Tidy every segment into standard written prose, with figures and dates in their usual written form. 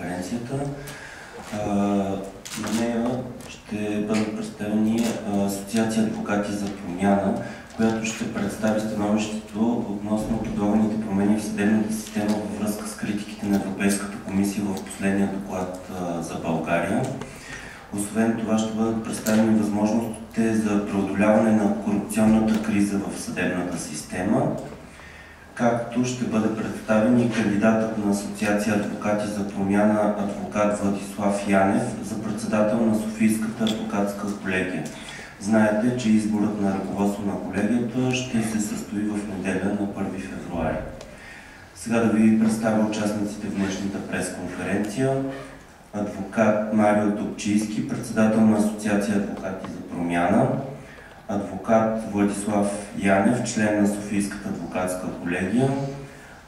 пресконференцията. На нея ще бъдат представени Асоциация адвокати за промяна, която ще представи становището относно предлаганите промени в съдебната система във връзка с критиките на Европейската комисия в последния доклад за България. Освен това ще бъдат представени възможностите за преодоляване на корупционната криза в съдебната система, както ще бъде представен и кандидатът на Асоциация адвокати за промяна, адвокат Владислав Янев, за председател на Софийската адвокатска колегия. Знаете, че изборът на ръководство на колегията ще се състои в неделя на 1 февруари. Сега да ви представя участниците в днешната пресконференция. Адвокат Марио Топчийски, председател на Асоциация адвокати за промяна, адвокат Владислав Янев, член на Софийската адвокатска колегия,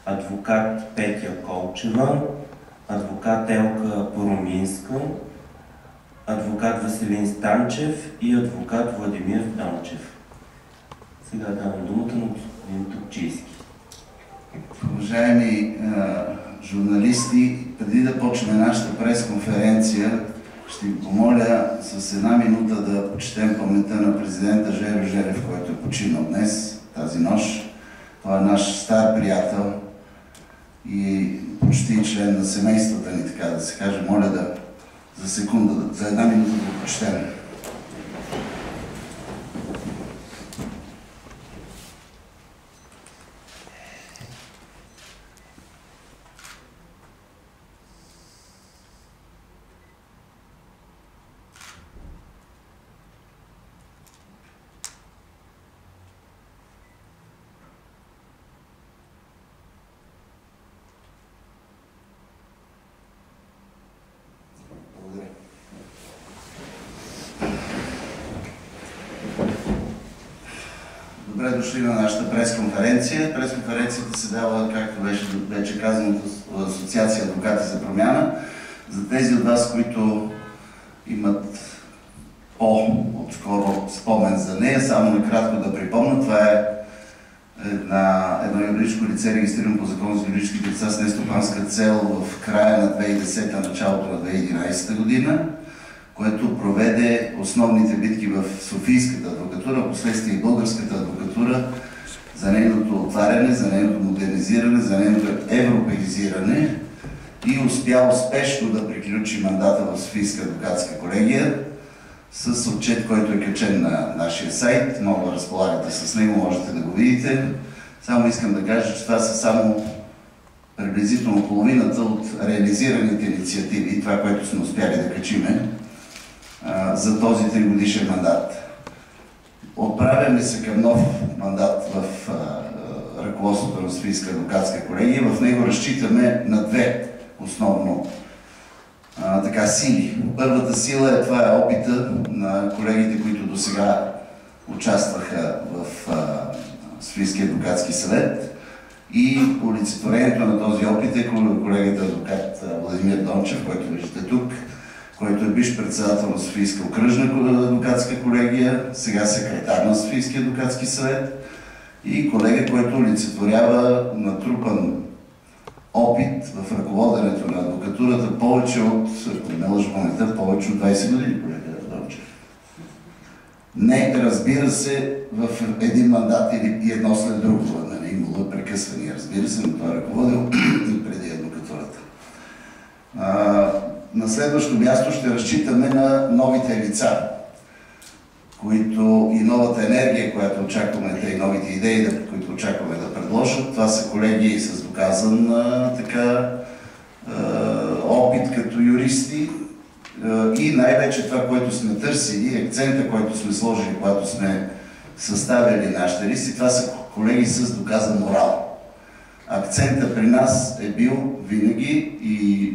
адвокат Петя Колчева, адвокат Елка Пороминска, адвокат Веселин Станчев и адвокат Владимир Дончев. Сега давам думата на господин Топчийски. Уважаеми журналисти, преди да почне нашата пресконференция, ще ви помоля с една минута да почетем паметта на президента Желю Желев, който е починал днес, тази нощ. Това е наш стар приятел и почти член на семействата ни, така да се каже. Моля да за секунда, за една минута да го почетем. Добре дошли на нашата пресконференция. Пресконференцията се дава, както беше вече казано, от Асоциация адвокати за промяна. За тези от вас, които имат по-отскоро спомен за нея, само накратко да припомня, това е едно юридическо лице, регистрирано по Закон за юридическите лица с нестопанска цел в края на 2010-та, началото на 2011 година, което проведе основните битки в Софийската адвокатура, последствие и българската адвокатура, за нейното отваряне, за нейното модернизиране, за нейното европеизиране и успя успешно да приключи мандата в Софийска адвокатска колегия с отчет, който е качен на нашия сайт. Много да разполагате с него, можете да го видите. Само искам да кажа, че това са само приблизително половината от реализираните инициативи, това, което сме успяли да качиме за този 3-годишен мандат. Отправяме се към нов мандат в ръководството на Софийска адвокатска колегия. В него разчитаме на две основно сили. Първата сила това е опита на колегите, които досега участваха в Софийския адвокатски съвет, и олицетворението на този опит е колегата адвокат Владимир Дончев, който виждате тук, който е бивш председател на Софийска окръжна адвокатска колегия, сега секретар на Софийския адвокатски съвет, и колега, който олицетворява натрупан опит в ръководенето на адвокатурата повече от, ако не лъжа паметта, повече от 20 години, колега Дончев. Не, разбира се, в един мандат или едно след друго, имало прекъсвания, разбира се, но това е ръководил и преди адвокатурата. На следващо място ще разчитаме на новите лица, които и новата енергия, която очакваме, и новите идеи, които очакваме да предложат. Това са колеги с доказан опит като юристи и най-вече това, което сме търсили, акцента, който сме сложили, когато сме съставили нашите листи, това са колеги с доказан морал. Акцента при нас е бил винаги и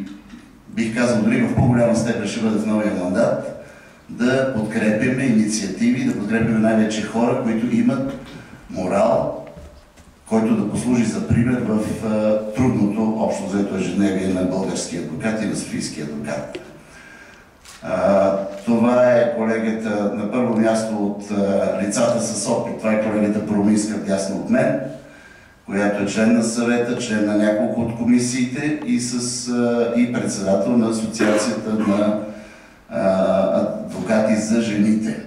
бих казал, дори в по-голяма степен ще бъде в новия мандат, да подкрепяме инициативи, да подкрепяме най-вече хора, които имат морал, който да послужи за пример в трудното общо взето ежедневие на българския адвокат и на софийския адвокат. Това е колегата на първо място от лицата с опит. Това е колегата Пороминска дясно от мен, която е член на съвета, член на няколко от комисиите и председател на Асоциацията на адвокати за жените.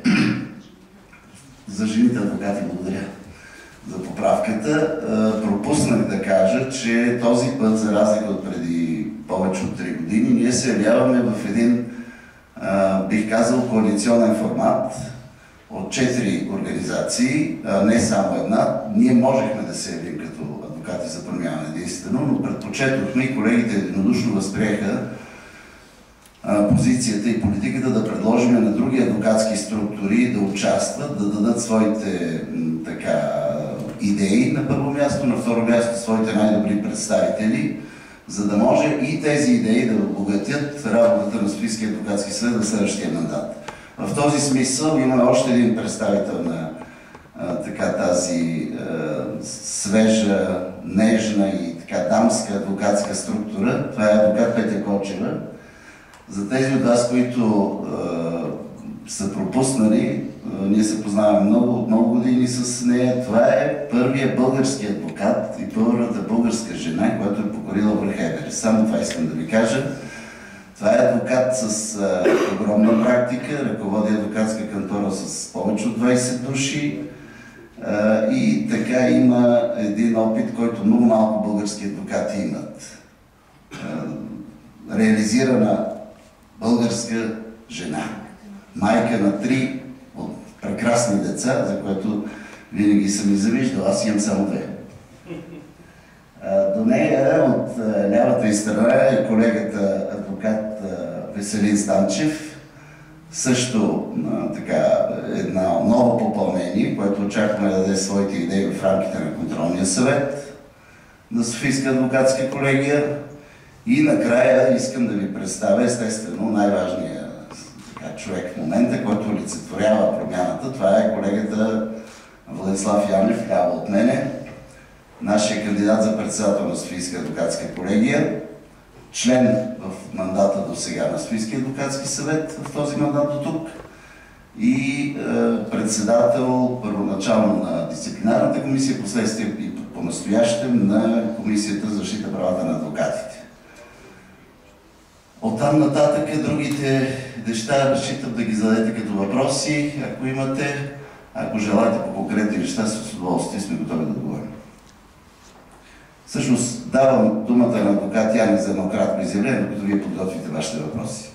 За жените адвокати, благодаря за поправката. Пропуснах да кажа, че този път, за разлика от преди повече от 3 години, ние се явяваме в един, бих казал, коалиционен формат от 4 организации, не само една. Ние можехме да се явим като адвокати за промяна единствено, но предпочетохме и колегите единодушно възприеха позицията и политиката да предложим на други адвокатски структури да участват, да дадат своите идеи на първо място, на второ място своите най-добри представители, за да може и тези идеи да обогатят работата на Софийския адвокатски съвет в следващия мандат. В този смисъл има още един представител на тази свежа, нежна и дамска адвокатска структура. Това е адвокат Петя Кочева. За тези от вас, които са пропуснали, ние се познаваме много години с нея. Това е първият български адвокат и първата българска жена, която е покорила връх Еверест. Само това искам да ви кажа. Това е адвокат с огромна практика, ръководи адвокатска кантора с повече от 20 души и така има един опит, който много малко български адвокати имат. Реализирана българска жена, майка на 3 от прекрасни деца, за което винаги съм и завиждал. Аз имам само 2. До нея от лявата й страна е колегата адвокат Веселин Станчев, също едно ново попълнение, което очакваме да даде своите идеи в рамките на контролния съвет на Софийска адвокатска колегия. И накрая искам да ви представя естествено най-важният човек в момента, който олицетворява промяната. Това е колегата Владислав Янев, ляво от мене, нашия кандидат за председател на Софийска адвокатска колегия, член в мандата до сега на Софийския адвокатски съвет, в този мандат до тук, и председател първоначално на дисциплинарната комисия, последствие и по-настоящем на Комисията за защита правата на адвокатите. Оттам нататък другите неща разчитам да ги зададете като въпроси, ако имате. Ако желаете по конкретни неща, с удоволствие сме готови да отговорим. Всъщност давам думата на адвокат Янев за едно кратко изявление, докато вие подготвите вашите въпроси.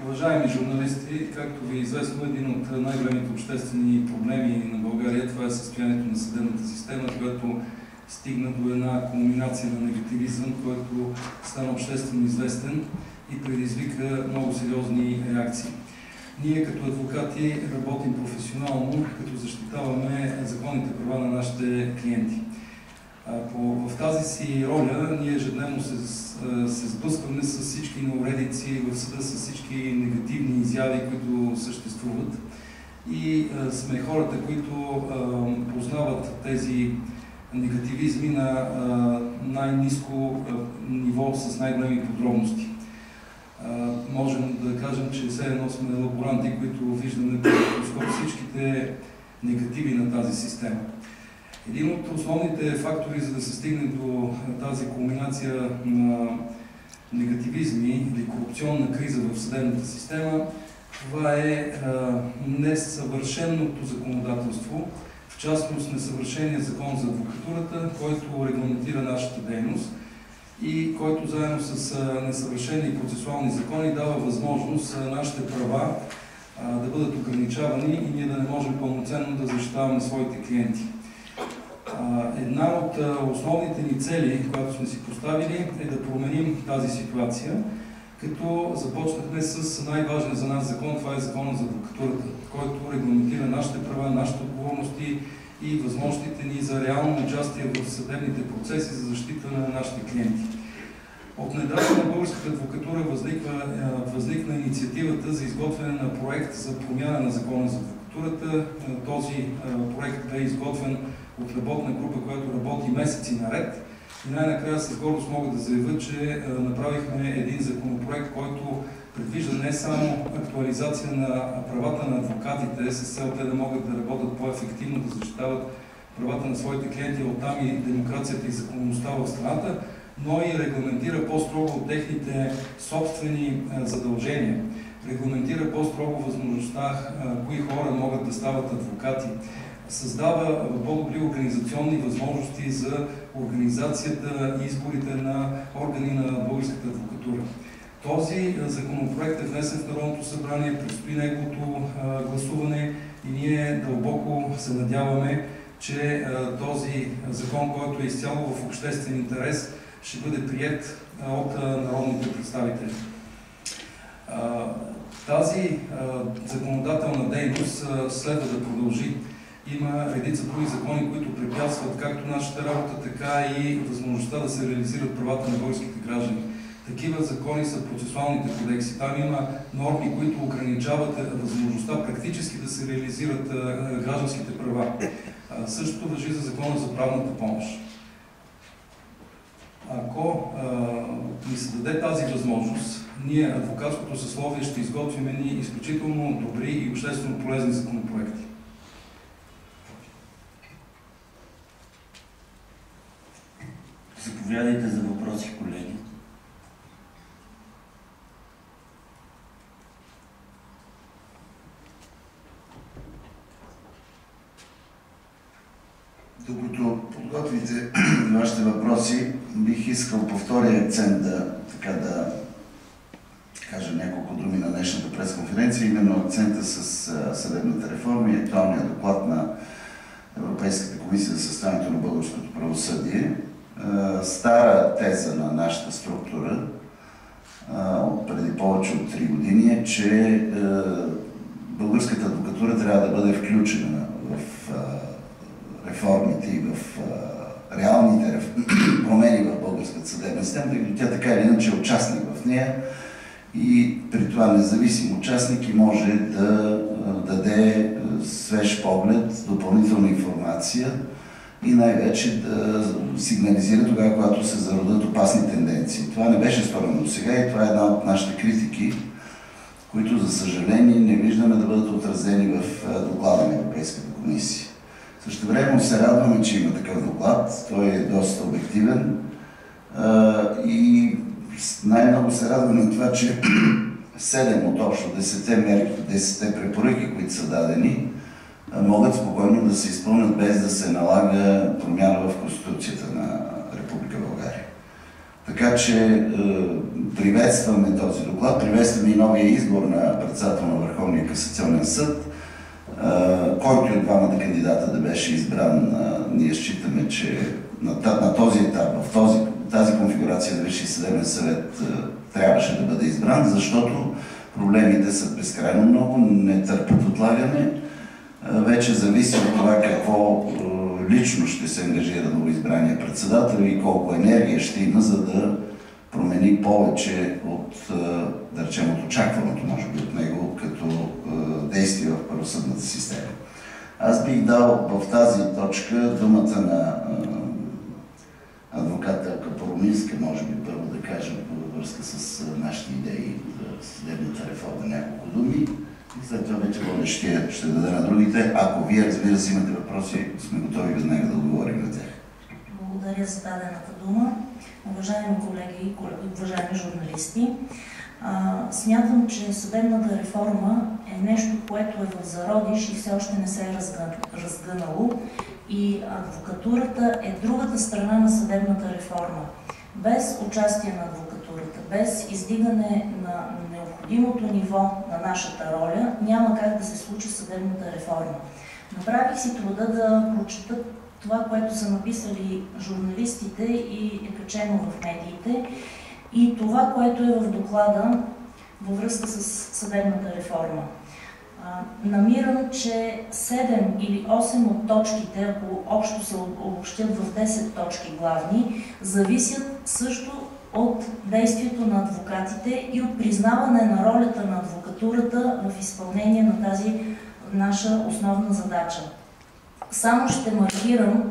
Уважаеми журналисти, както ви е известно, един от най-големите обществени проблеми на България, това е състоянието на съдебната система, която стигна до една кулминация на негативизъм, който стана обществено известен и предизвика много сериозни реакции. Ние като адвокати работим професионално, като защитаваме законните права на нашите клиенти. В тази си роля ние ежедневно се сблъскваме с всички неуредици в съда, с всички негативни изяви, които съществуват. И сме хората, които познават тези негативизми на най-ниско ниво с най-големи подробности. Можем да кажем, че все едно сме лаборанти, които виждаме под микроскоп всичките негативи на тази система. Един от основните фактори, за да се стигне до тази кулминация на негативизми или корупционна криза в съдебната система, това е несъвършеното законодателство, в частност несъвършения закон за адвокатурата, който регламентира нашата дейност и който заедно с несъвършени процесуални закони дава възможност нашите права да бъдат ограничавани и ние да не можем пълноценно да защитаваме своите клиенти. Една от основните ни цели, която сме си поставили, е да променим тази ситуация, като започнахме с най-важен за нас закон, това е Законът за адвокатурата, който регламентира нашите права, нашите отговорности и възможностите ни за реално участие в съдебните процеси за защита на нашите клиенти. От недавно на българската адвокатура възникна инициативата за изготвяне на проект за промяна на Закона за адвокатурата. Този проект бе изготвен от работна група, която работи месеци наред. И най-накрая с гордост мога да заявя, че направихме един законопроект, който предвижда не само актуализация на правата на адвокатите с цел те да могат да работят по-ефективно, да защитават правата на своите клиенти, оттам и демокрацията и законността в страната, но и регламентира по-строго техните собствени задължения. Регламентира по-строго възможността кои хора могат да стават адвокати. Създава по-добри организационни възможности за организацията и изборите на органи на българската адвокатура. Този законопроект е внесен в Народното събрание, предстои неговото гласуване и ние дълбоко се надяваме, че този закон, който е изцяло в обществен интерес, ще бъде приет от народните представители. Тази законодателна дейност следва да продължи. Има редица други закони, които препятстват както нашата работа, така и възможността да се реализират правата на българските граждани. Такива закони са процесуалните кодекси. Там има норми, които ограничават възможността практически да се реализират гражданските права. Същото важи за закона за правната помощ. Ако ни се даде тази възможност, ние, адвокатското съсловие, ще изготвим едни изключително добри и обществено полезни законопроекти. Заповядайте за въпроси, колеги. Докато подготвите вашите въпроси, бих искал по втория акцент да кажа няколко думи на днешната пресконференция, именно акцента с съдебната реформа и актуалния доклад на Европейската комисия за състоянието на българското правосъдие. Стара теза на нашата структура преди повече от 3 години е, че българската адвокатура трябва да бъде включена в реформите и в реалните промени в българската съдебна система, тъй като тя така или иначе е участник в нея и при това независим участник и може да даде свеж поглед, допълнителна информация и най-вече да сигнализира тогава, когато се зародят опасни тенденции. Това не беше сторено до сега и това е една от нашите критики, които за съжаление не виждаме да бъдат отразени в доклада на Европейската комисия. Същевременно се радваме, че има такъв доклад. Той е доста обективен и най-много се радваме на това, че 7 от общо 10 мерки, 10 препоръки, които са дадени, могат спокойно да се изпълнят без да се налага промяна в Конституцията на Република България. Така че приветстваме този доклад, приветстваме и новия избор на председател на Върховния касационен съд, който и от двамата кандидата да беше избран. Ние считаме, че на този етап, в тази конфигурация на Висшия съдебен съвет трябваше да бъде избран, защото проблемите са безкрайно много, не търпят отлагане. Вече зависи от това какво лично ще се ангажира новоизбрания председател и колко енергия ще има, за да промени повече от, да речем, от очакваното, може би, от него, като действие в правосъдната система. Аз бих дал в тази точка думата на адвоката Капороминска, може би първо да кажем във връзка с нашите идеи за съдебната реформа няколко думи и след това вече водещия ще даде на другите. Ако вие, разбира се, имате въпроси, сме готови веднага да отговорим на тях. Благодаря за дадената дума. Уважаеми колеги, уважаеми журналисти, смятам, че съдебната реформа е нещо, което е в зародиш и все още не се е разгънало и адвокатурата е другата страна на съдебната реформа. Без участие на адвокатурата, без издигане на необходимото ниво на нашата роля, няма как да се случи съдебната реформа. Направих си труда да прочета това, което са написали журналистите и е качено в медиите, и това, което е в доклада във връзка с съдебната реформа. Намирам, че 7 или 8 от точките, ако общо се обобщят в 10 точки главни, зависят също от действието на адвокатите и от признаване на ролята на адвокатурата в изпълнение на тази наша основна задача. Само ще маркирам,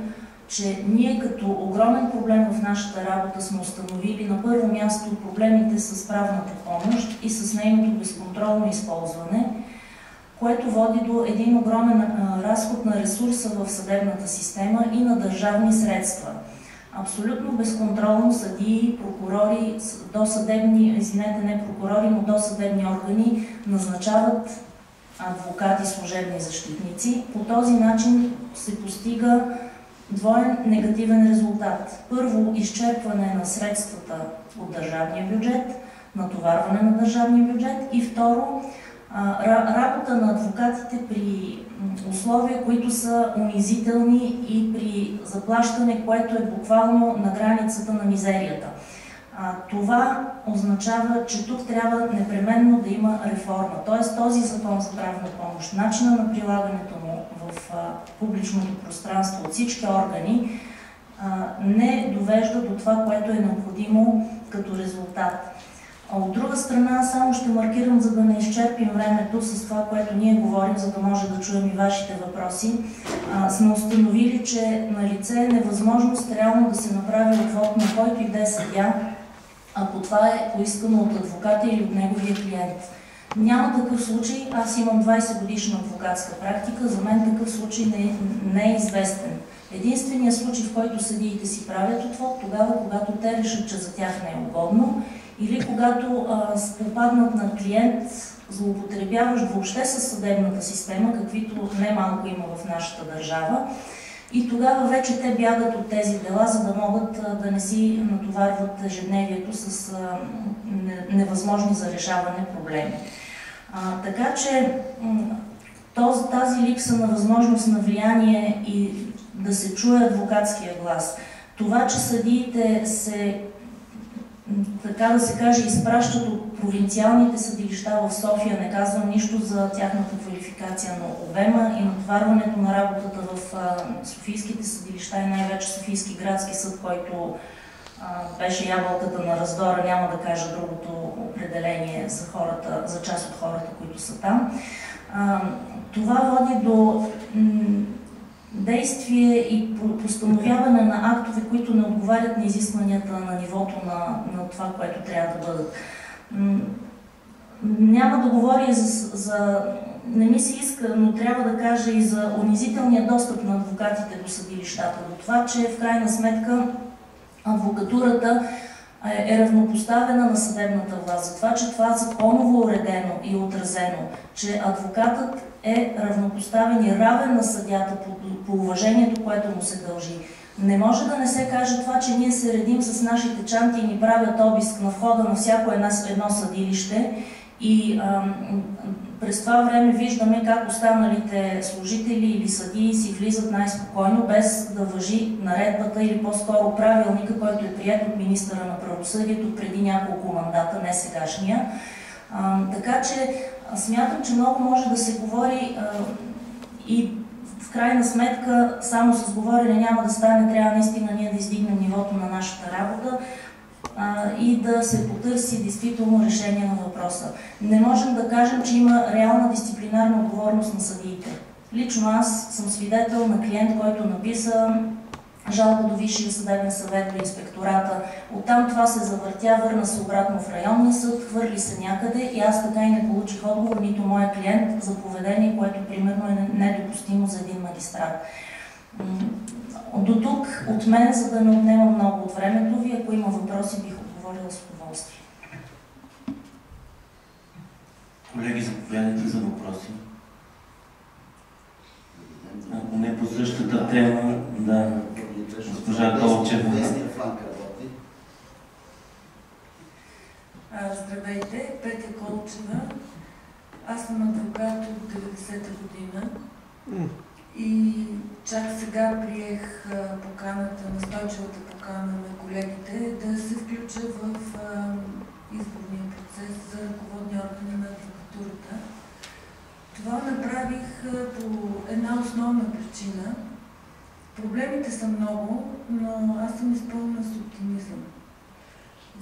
че ние като огромен проблем в нашата работа сме установили на първо място проблемите с правната помощ и с нейното безконтролно използване. което води до един огромен разход на ресурса в съдебната система и на държавни средства. Абсолютно безконтролно съдии, прокурори, не прокурори, но досъдебни органи назначават адвокати, служебни защитници. По този начин се постига двоен негативен резултат. Първо, изчерпване на средствата от държавния бюджет, натоварване на държавния бюджет и второ, работа на адвокатите при условия, които са унизителни и при заплащане, което е буквално на границата на мизерията. Това означава, че тук трябва непременно да има реформа. Т.е. този закон за правна помощ, начина на прилагането му в публичното пространство от всички органи не довежда до това, което е необходимо като резултат. От друга страна, само ще маркирам, за да не изчерпим времето с това, което ние говорим, за да може да чуем и вашите въпроси. Сме установили, че на лице е невъзможност реално да се направи отвод на който и да е съдия, ако това е поискано от адвоката или от неговия клиент. Няма такъв случай. Аз имам 20 годишна адвокатска практика. За мен такъв случай не е известен. Единственият случай, в който съдиите си правят отвод, тогава, когато те решат, че за тях не е угодно, или когато попаднат на клиент, злоупотребяващ въобще със съдебната система, каквито немалко има в нашата държава. И тогава вече те бягат от тези дела, за да могат да не си натоварват ежедневието с невъзможни за решаване проблеми. Така че тази липса на възможност на влияние и да се чуе адвокатския глас, това, че съдиите се, така да се каже, изпращат от провинциалните съдилища в София, не казвам нищо за тяхната квалификация, но обема и натоварването на работата в софийските съдилища и най-вече Софийски градски съд, който беше ябълката на раздора, няма да кажа другото определение за хората, за част от хората, които са там. Това води до действие и постановяване на актове, които не отговарят на изискванията на нивото на това, което трябва да бъдат. Няма да говоря не ми се иска, но трябва да кажа и за унизителния достъп на адвокатите до съдилищата, до това, че в крайна сметка адвокатурата е равнопоставена на съдебната власт, за това, че това законово уредено и отразено, че адвокатът е равнопоставен и равен на съдията по уважението, което му се дължи. Не може да не се каже това, че ние се редим с нашите чанти и ни правят обиск на входа на всяко едно съдилище и през това време виждаме как останалите служители или съдии си влизат най-спокойно, без да важи наредбата или по-скоро правилника, който е приет от министъра на правосъдието преди няколко мандата, не сегашния. Така че смятам, че много може да се говори и в крайна сметка само с говорене няма да стане, трябва наистина ние да издигнем нивото на нашата работа и да се потърси действително решение на въпроса. Не можем да кажем, че има реална дисциплинарна отговорност на съдиите. Лично аз съм свидетел на клиент, който написа жалба до Висшия съдебен съвет, до инспектората. Оттам това се завъртя, върна се обратно в районния съд, хвърли се някъде и аз така и не получих отговор, нито моя клиент, за поведение, което примерно е недопустимо за един магистрат. До тук от мен, за да не отнема много от времето ви, ако има въпроси, бих отговорила с удоволствие. Колеги, заповядайте за въпроси. Ако не по същата тема, да, госпожа Колчева. Здравейте, Петя Колчева. Аз съм адвокат от 90-та година и чак сега приех поканата, настойчивата покана на колегите да се включа в изборния процес за ръководни органи на адвокатурата. Това направих по една основна причина. Проблемите са много, но аз съм изпълнена с оптимизъм.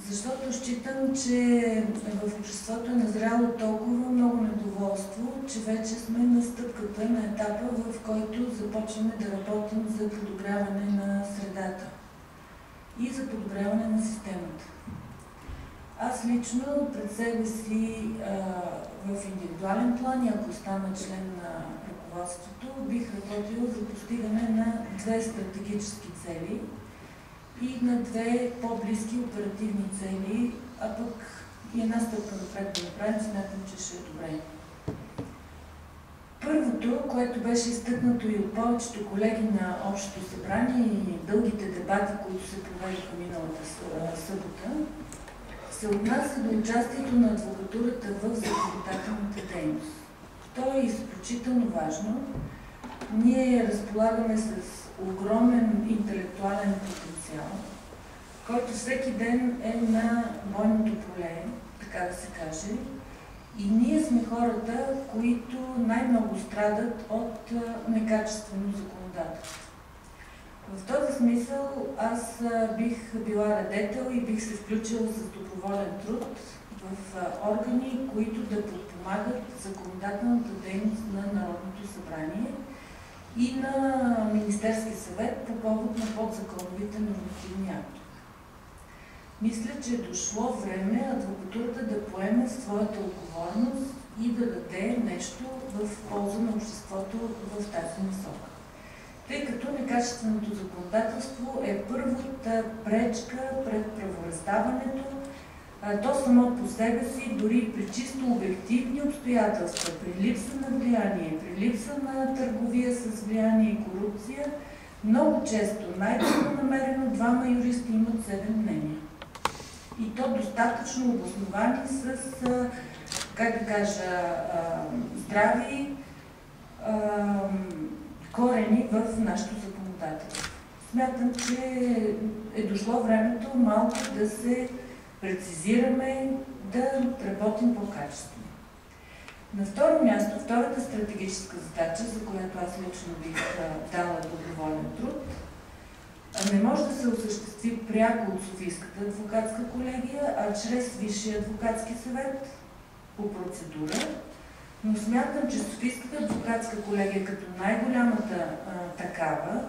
Защото считам, че в обществото е назряло толкова много недоволство, че вече сме на стъпката, на етапа, в който започваме да работим за подобряване на средата и за подобряване на системата. Аз лично пред себе си в индивидуален план, ако стана член на ръководството, бих работила за постигане на 2 стратегически цели и на 2 по-близки оперативни цели, а пък и една стъпка напред да направим, смятам, че ще е добре. Първото, което беше изтъкнато и от повечето колеги на Общото събрание и дългите дебати, които се проведоха миналата събота, се отнася до участието на адвокатурата в законодателната дейност. То е изключително важно. Ние разполагаме с огромен интелектуален потенциал, който всеки ден е на бойното поле, така да се каже. И ние сме хората, които най-много страдат от некачествено законодателство. В този смисъл аз бих била радетел и бих се включила с доброволен труд в органи, които да подпомагат законодателната дейност на Народното събрание и на Министерския съвет по повод на подзаконовите нормативни актове. Мисля, че е дошло време адвокатурата да поеме своята отговорност и да даде нещо в полза на обществото в тази насока. Тъй като некачественото законодателство е първата пречка пред правораздаването, то само по себе си, дори при чисто обективни обстоятелства, при липса на влияние, при липса на търговия с влияние и корупция, много често, най-добро намерено, 2 юристи имат 7 мнения. И то достатъчно обосновани с, как да кажа, здрави корени в нашето законодателство. Смятам, че е дошло времето малко да се прецизираме, да работим по-качествено. На второ място, втората стратегическа задача, за която аз лично бих дала доброволен труд, не може да се осъществи пряко от Софийската адвокатска колегия, а чрез Висшия адвокатски съвет по процедура. Но смятам, че Софийската адвокатска колегия като най-голямата такава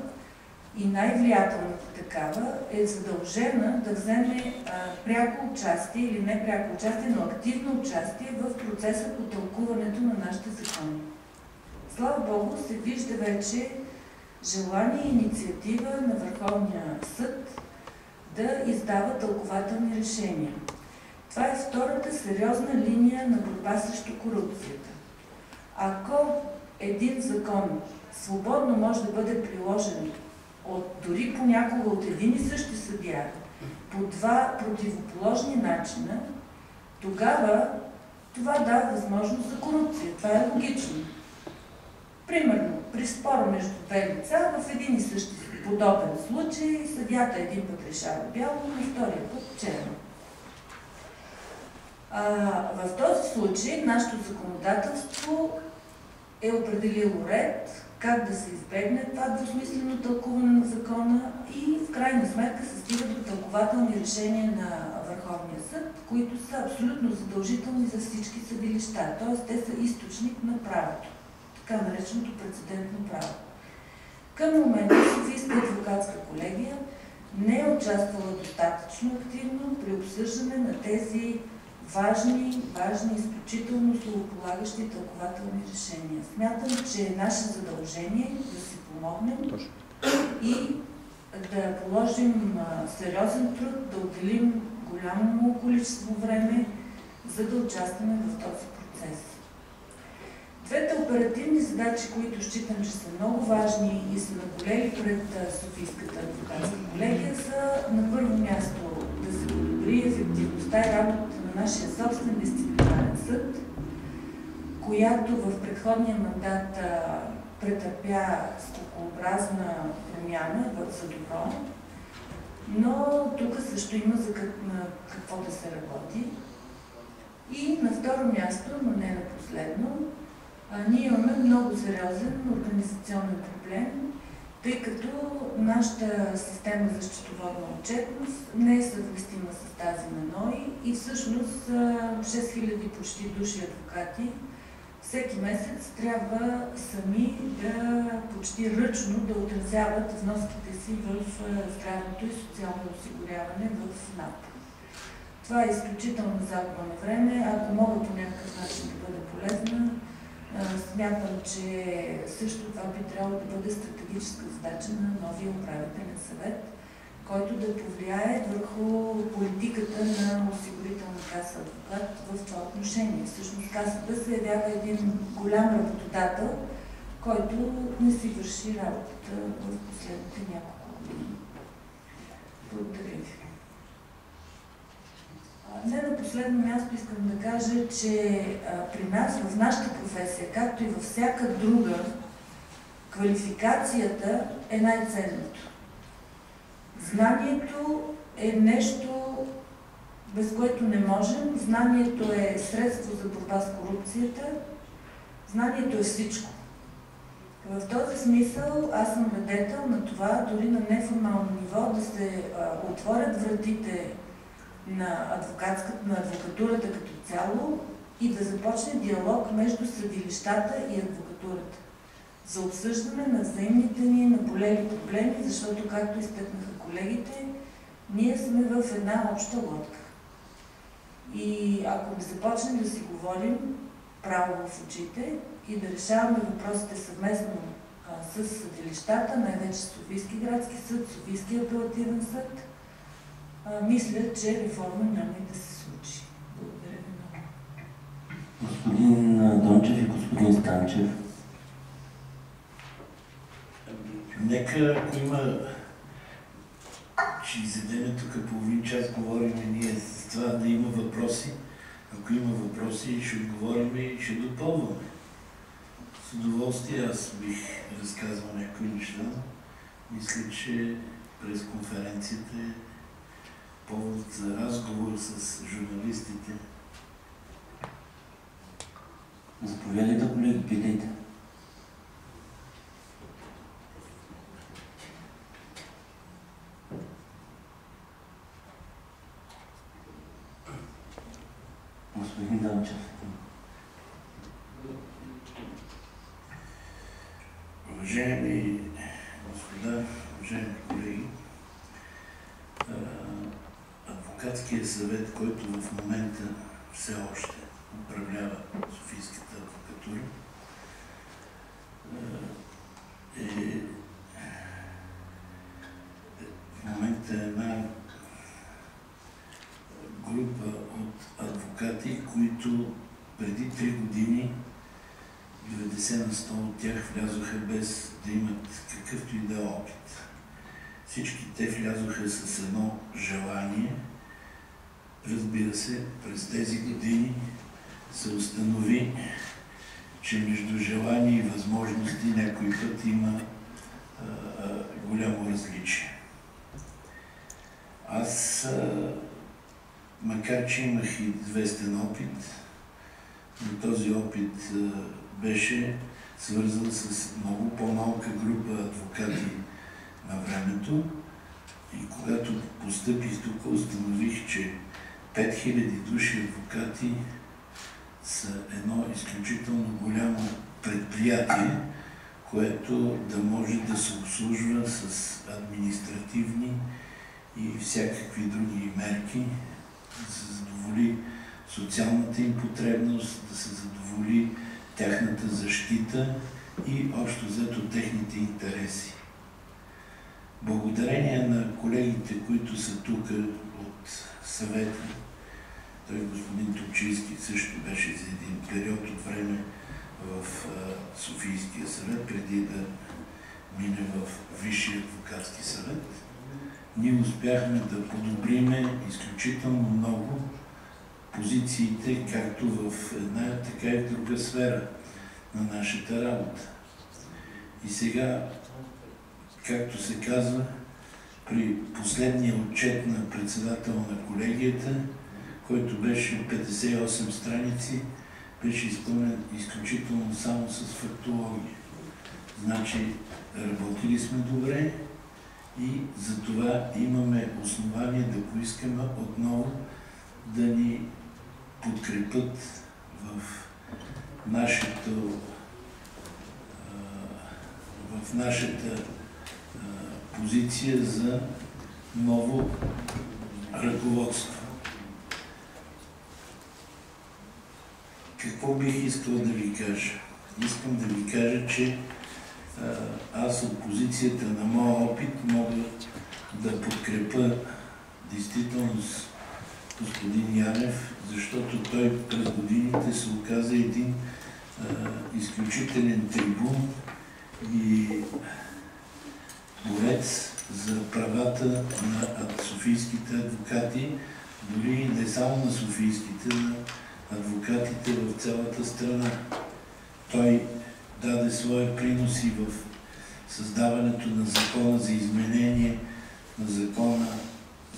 и най-влиятелната такава е задължена да вземе пряко участие или не пряко участие, но активно участие в процеса по тълкуването на нашите закони. Слава Богу, се вижда вече желание и инициатива на Върховния съд да издава тълкователни решения. Това е втората сериозна линия на борба срещу корупцията. Ако един закон свободно може да бъде приложен дори понякога от един и същи съдия по 2 противоположни начина, тогава това дава възможност за корупция. Това е логично. Примерно, при спор между 2 лица, в един и същи подобен случай, съдията един път решава бяло, на втория път черно. В този случай нашето законодателство е определило ред, как да се избегне това двусмислено тълкуване на закона и в крайна сметка се стига до тълкователни решения на Върховния съд, които са абсолютно задължителни за всички съдилища, т.е. те са източник на правото, така нареченото прецедентно право. Към момента Софийска адвокатска колегия не е участвала достатъчно активно при обсъждане на тези важни, изключително основополагащи тълкователни решения. Смятам, че е наше задължение да си помогнем и да положим сериозен труд, да отделим голямо количество време, за да участваме в този процес. Двете оперативни задачи, които считам, че са много важни и са наболели пред Софийската адвокатска колегия, са на първо място да се подобри ефективността и работата на нашия собствен дисциплинарен съд, която в предходния мандат претърпя скокообразна промяна за добро, но тук също има за какво да се работи. И на второ място, но не на последно, ние имаме много сериозен организационен проблем, тъй като нашата система за счетоводна отчетност не е съвместима с тази на НОИ и всъщност 6000 почти души адвокати всеки месец трябва сами да почти ръчно да отразяват вноските си в здравното и социално осигуряване в НАП. Това е изключително загуба на време. Ако мога по някакъв начин да бъда полезна, смятам, че също това би трябвало да бъде стратегическа задача на новия управителен съвет, който да повлияе върху политиката на осигурителна каса адвокат в това отношение. Всъщност касата се явява един голям работодател, който не си върши работата в последните няколко години. Благодаря ви. Не на последно място искам да кажа, че при нас, в нашата професия, както и във всяка друга, квалификацията е най-ценното. Знанието е нещо, без което не можем. Знанието е средство за борба с корупцията. Знанието е всичко. В този смисъл аз съм радетел на това, дори на неформално ниво, да се отворят вратите на адвокатурата като цяло и да започне диалог между съдилищата и адвокатурата за обсъждане на взаимните ни наболели проблеми, защото, както изтъкнаха колегите, ние сме в една обща лодка. И ако не започнем да си говорим право в очите и да решаваме въпросите съвместно с съдилищата, най-вече Софийски градски съд, Софийски апелативен съд, мисля, че реформа няма и да се случи. Благодаря ви много. Господин Дончев и господин Станчев. Нека, ако има, ще изядеме тук половин час, говорим ние с това да има въпроси. Ако има въпроси, ще отговорим и ще допълваме. С удоволствие аз бих разказвал някои неща. Мисля, че през конференцията е повод за разговор с журналистите. Заповядайте, колеги, питайте. Господин Дончев. Уважаеми господа, уважаеми колеги, адвокатският съвет, който в момента все още управлява Софийската адвокатура, е в момента една група от адвокати, които преди 3 години 90% от тях влязоха без да имат какъвто и да е опит. Всички те влязоха с едно желание. Разбира се, през тези години се установи, че между желание и възможности някой път има голямо различие. Аз, макар че имах и известен опит, но този опит беше свързан с много по-малка група адвокати на времето и когато постъпих тук, установих, че 5000 души адвокати са едно изключително голямо предприятие, което да може да се обслужва с административни и всякакви други мерки, да се задоволи социалната им потребност, да се задоволи тяхната защита и общо взето техните интереси. Благодарение на колегите, които са тук от съвета, той господин Топчийски също беше за един период от време в Софийския съвет, преди да мине в Висшия адвокатски съвет, ние успяхме да подобриме изключително много позициите, както в една, така и в друга сфера на нашата работа. И сега, както се казва, при последния отчет на председател на колегията, който беше 58 страници, беше изпълнен изключително само с фактология. Значи, работили сме добре и за това имаме основание да поискаме отново да ни подкрепят в нашата позиция за ново ръководство. какво бих искал да ви кажа? Искам да ви кажа, че аз от позицията на моя опит мога да подкрепя действително господин Янев, защото той през годините се оказа един изключителен трибун и борец за правата на софийските адвокати, дори не само на софийските, на адвокатите в цялата страна. Той даде своя принос и в създаването на закона за изменение на закона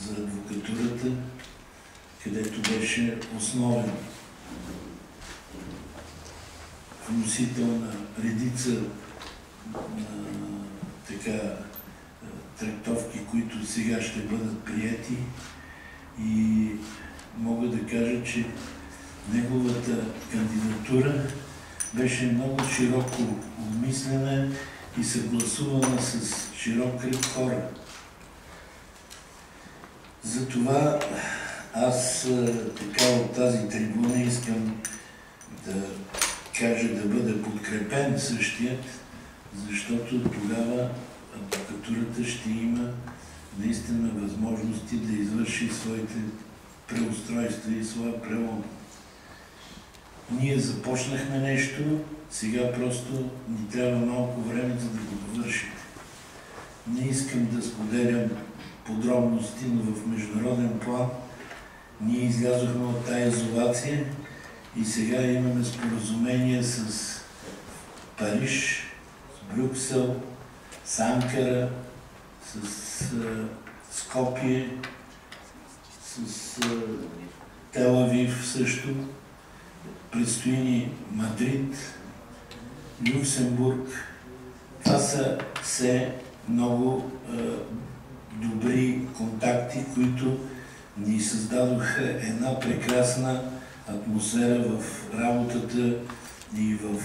за адвокатурата, където беше основен вносител на редица трактовки, които сега ще бъдат приети, и мога да кажа, че неговата кандидатура беше много широко обмислена и съгласувана с широк кръг хора. Затова аз така от тази трибуна искам да кажа да бъде подкрепен същият, защото тогава адвокатурата ще има наистина възможности да извърши своите преустройства и своя прелом. Ние започнахме нещо, сега просто ни трябва малко време, за да го довършим. Не искам да споделям подробности, но в международен план ние излязохме от тая изолация и сега имаме споразумения с Париж, с Брюксел, с Анкара, с Скопие, с Тел Авив също. Предстои ни Мадрид, Люксембург. Това са все много добри контакти, които ни създадоха една прекрасна атмосфера в работата и в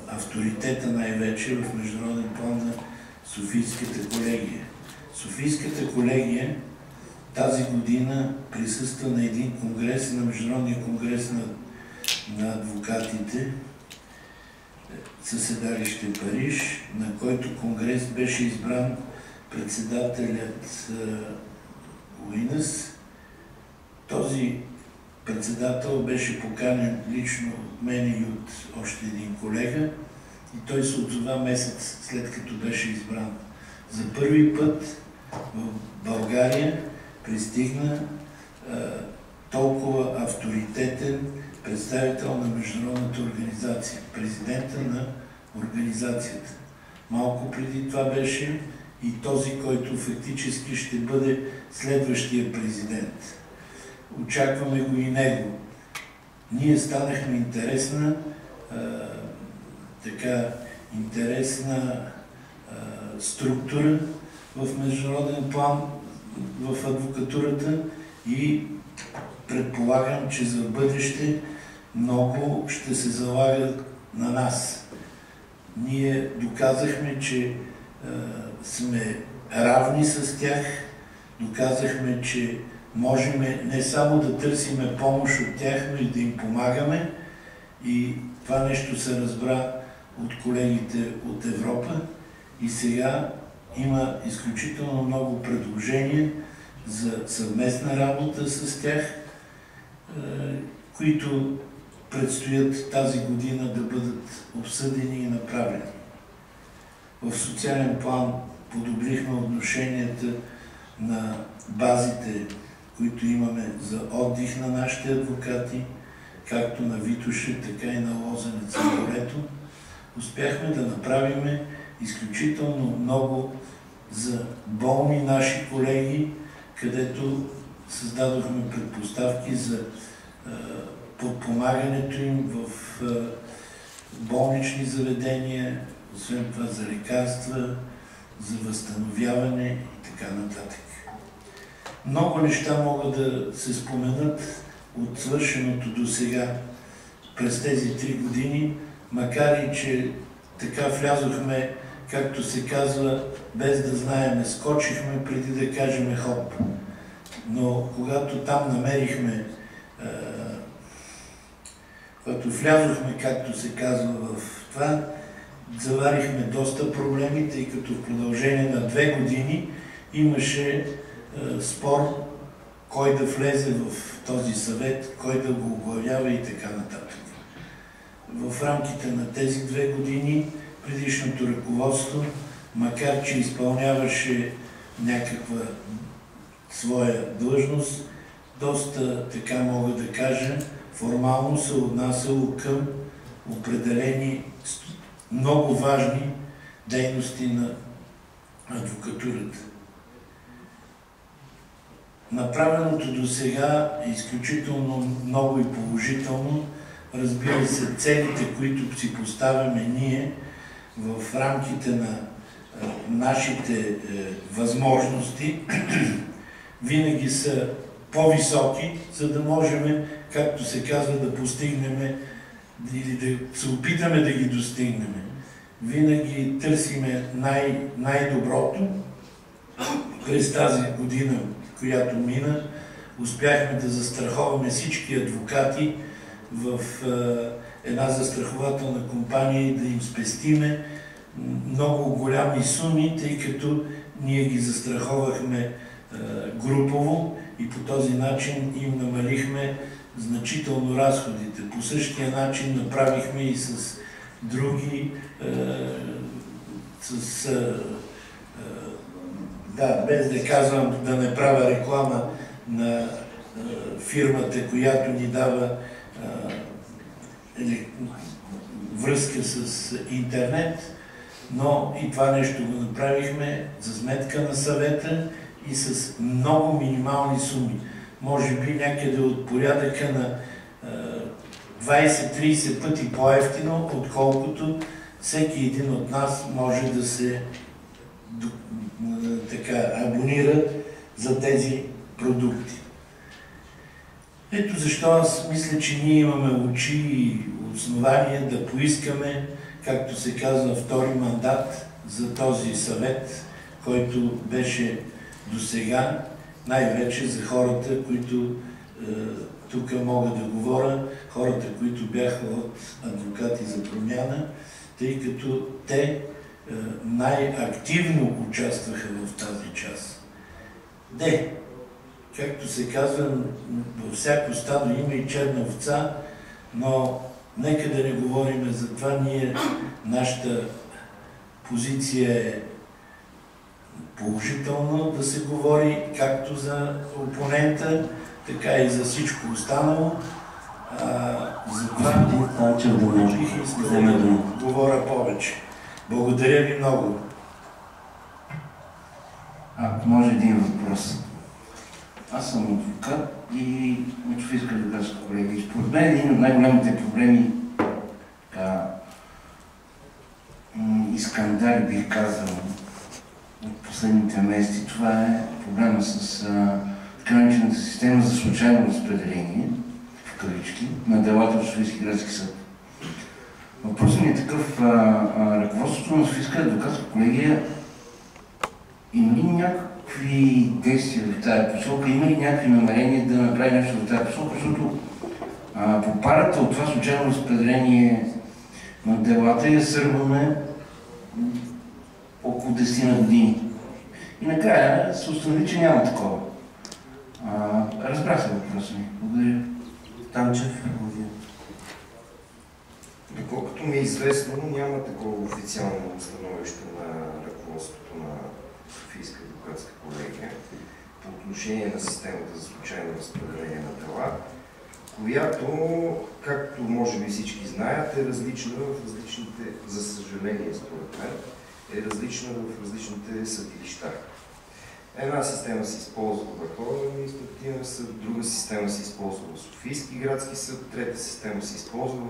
авторитета най-вече в международен план на Софийската колегия. Софийската колегия тази година присъства на един конгрес, на Международния конгрес на адвокатите със седалище Париж, на който конгрес беше избран председателят Уинъс. Този председател беше поканен лично от мен и от още един колега и той се отзова месец след като беше избран. За първи път в България пристигна толкова авторитетен представител на международната организация, президента на организацията. Малко преди това беше и този, който фактически ще бъде следващия президент. Очакваме го и него. Ние станахме интересна структура в международен план в адвокатурата и предполагам, че за бъдеще много ще се залагат на нас. Ние доказахме, че сме равни с тях, доказахме, че можем не само да търсиме помощ от тях, но и да им помагаме. И това нещо се разбра от колегите от Европа. И сега има изключително много предложения за съвместна работа с тях, които предстоят тази година да бъдат обсъдени и направени. В социален план подобрихме отношенията на базите, които имаме за отдих на нашите адвокати, както на Витоша, така и на Лозенец и Морето. Успяхме да направим изключително много за болни наши колеги, където създадохме предпоставки за подпомагането им в болнични заведения, освен това за лекарства, за възстановяване и така нататък. Много неща могат да се споменат от свършеното до сега през тези 3 години, макар и че така влязохме, както се казва, без да знаеме, скочихме преди да кажем хоп. Но когато там намерихме Когато влязохме, както се казва в това, заварихме доста проблеми, тъй като в продължение на 2 години имаше спор кой да влезе в този съвет, кой да го оглавява и така нататък. В рамките на тези 2 години предишното ръководство, макар че изпълняваше някаква своя длъжност, доста, така мога да кажа, формално се отнасяло към определени много важни дейности на адвокатурата. Направеното до сега е изключително много и положително. Разбира се, целите, които си поставяме ние в рамките на нашите възможности, винаги са по-високи, за да можем, както се казва, да постигнем или да се опитаме да ги достигнем. Винаги търсиме най-доброто. През тази година, която мина, успяхме да застраховаме всички адвокати в една застрахователна компания и да им спестиме много голями суми, тъй като ние ги застраховахме групово и по този начин им намалихме значително разходите. По същия начин направихме и с други, без да казвам, да не правя реклама на фирмата, която ни дава връзка с интернет, но и това нещо го направихме за сметка на съвета и с много минимални суми. Може би някъде от порядъка на 20-30 пъти по-евтино, отколкото всеки един от нас може да се абонира за тези продукти. Ето защо аз мисля, че ние имаме очи и основания да поискаме, както се казва, втори мандат за този съвет, който беше досега, най-вече за хората, които тук мога да говоря, хората, които бяха от адвокати за промяна, тъй като те най-активно участваха в тази част. Както се казва, във всяко стадо има и черна овца, но нека да не говорим за това. Нашата позиция е положително да се говори както за опонента, така и за всичко останало. За това бих искал да говоря повече. Благодаря ви много. Ако може един въпрос. Аз съм адвокат и от Софийска адвокатска колегия. Според мен един от най-големите проблеми и скандали, бих казал, от последните месеци, това е проблема с така наречената система за случайно разпределение, в кавички, на делата в Софийски градски съд. Въпросът ми е такъв: ръководството на Софийска адвокатска колегия има ли някакви действия в тази посока, има ли някакви намерения да направи нещо в тази посока, защото по парата от това случайно разпределение на делата я сърваме около 10 на години. И накрая се установи, че няма такова. Разбра се въпроса ми. Благодаря. Танчев. Доколкото ми е известно, няма такова официално становище на ръководството на Софийска адвокатска колегия по отношение на системата за случайно разпределение на дела, която, както може би всички знаят, е различна в различните, за съжаление според мен, е различна в различните съдилища. Една система се използва в Върховния административен съд, друга система се използва в Софийски градски съд, трета система се използва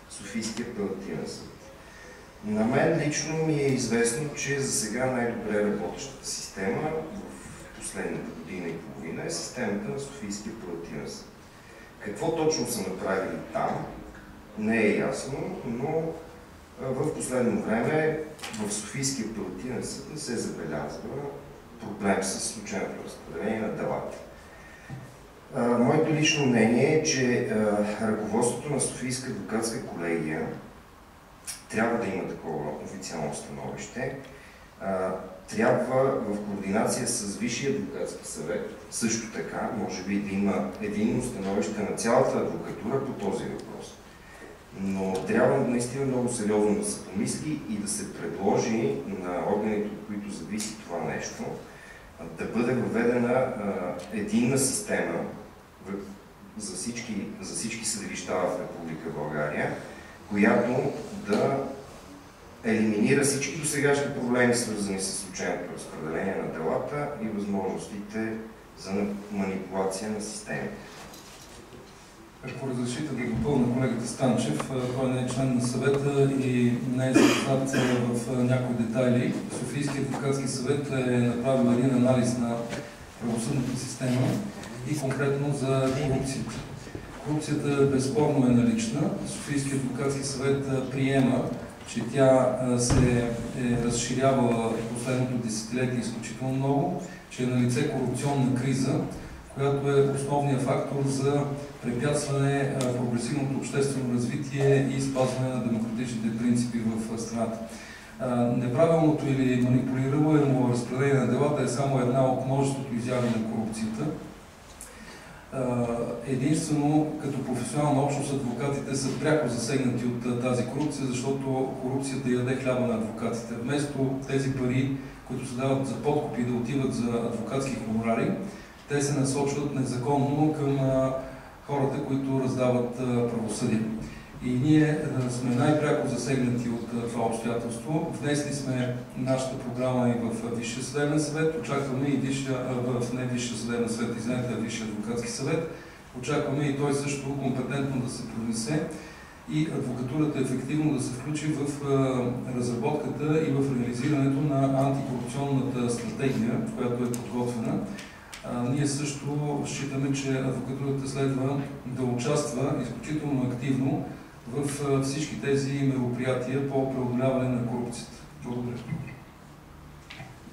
в Софийския апелативен съд. На мен лично ми е известно, че за сега най-добре работещата система в последната година и половина е системата на Софийския апелативен съд. Какво точно са направили там, не е ясно, но в последно време в Софийския апелативен съд не се забелязва проблем с случайното разпределение на делата. Моето лично мнение е, че ръководството на Софийска адвокатска колегия трябва да има такова официално становище. Трябва в координация с Висшия адвокатски съвет също така, може би да има единно становище на цялата адвокатура по този въпрос. Но трябва наистина много сериозно да се помисли и да се предложи на органите, от които зависи това нещо, да бъде въведена единна система за всички съдилища в Република България, която да елиминира всички досегашни проблеми, свързани с случайното разпределение на делата и възможностите за манипулация на системите. Ако разрешите да допълня колегата Станчев, той не е член на съвета и не е запознат в някои детайли. Софийският адвокатски съвет е направил един анализ на правосъдната система и конкретно за корупцията. Корупцията безспорно е налична. Софийският адвокатски съвет приема, че тя се е разширявала последното десетилетие изключително много, че е налице корупционна криза, която е основният фактор за препятстване прогресивното обществено развитие и спазване на демократичните принципи в страната. Неправилното или манипулируемо разпределение на делата е само една от множеството изяви на корупцията. Единствено, като професионална общност, адвокатите са пряко засегнати от тази корупция, защото корупцията яде хляба на адвокатите. Вместо тези пари, които се дават за подкупи, да отиват за адвокатски хонорари, те се насочват незаконно към хората, които раздават правосъдие. И ние сме най-пряко засегнати от това обстоятелство. Внесли сме нашата програма и в Висшия съдебен съвет. Очакваме и не Висшия съдебен съвет, извинете, Висшия адвокатски съвет. Очакваме и той също компетентно да се произнесе и адвокатурата ефективно да се включи в разработката и в реализирането на антикорупционната стратегия, която е подготвена. Ние също считаме, че адвокатурата следва да участва изключително активно в всички тези мероприятия по преодоляване на корупцията. Благодаря.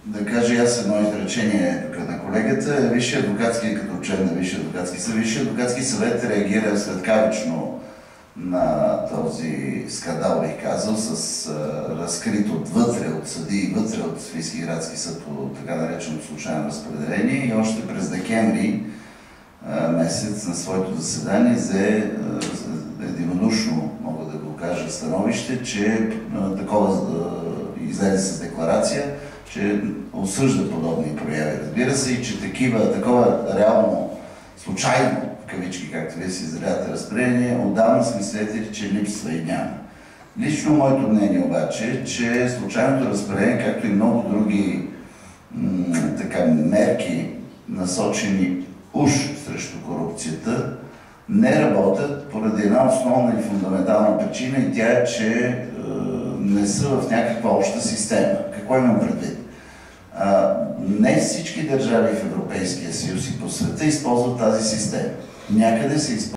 Да кажа аз едно изречение тук на колегата. Висшия адвокатски, като член на Висшия адвокатски съвет, Висшия адвокатски съвет реагира светкавично на този скандал, бих казал, с разкрит отвътре от съдии, вътре от Софийски градски съд по така нареченото случайно разпределение и още през декември месец на своето заседание взе единодушно, мога да го кажа, становище, че такова излезе с декларация, че осъжда подобни прояви. Разбира се и че такова реално случайно, в кавички, както вие си изразявате, разпределение, отдавна сме свидетели, че липсва и няма. Лично моето мнение обаче е, че случайното разпределение, както и много други мерки, насочени уж срещу корупцията, не работят поради една основна и фундаментална причина и тя е, че не са в някаква обща система. Какво имам предвид? Не всички държави в Европейския съюз и по света използват тази система. Някъде се използва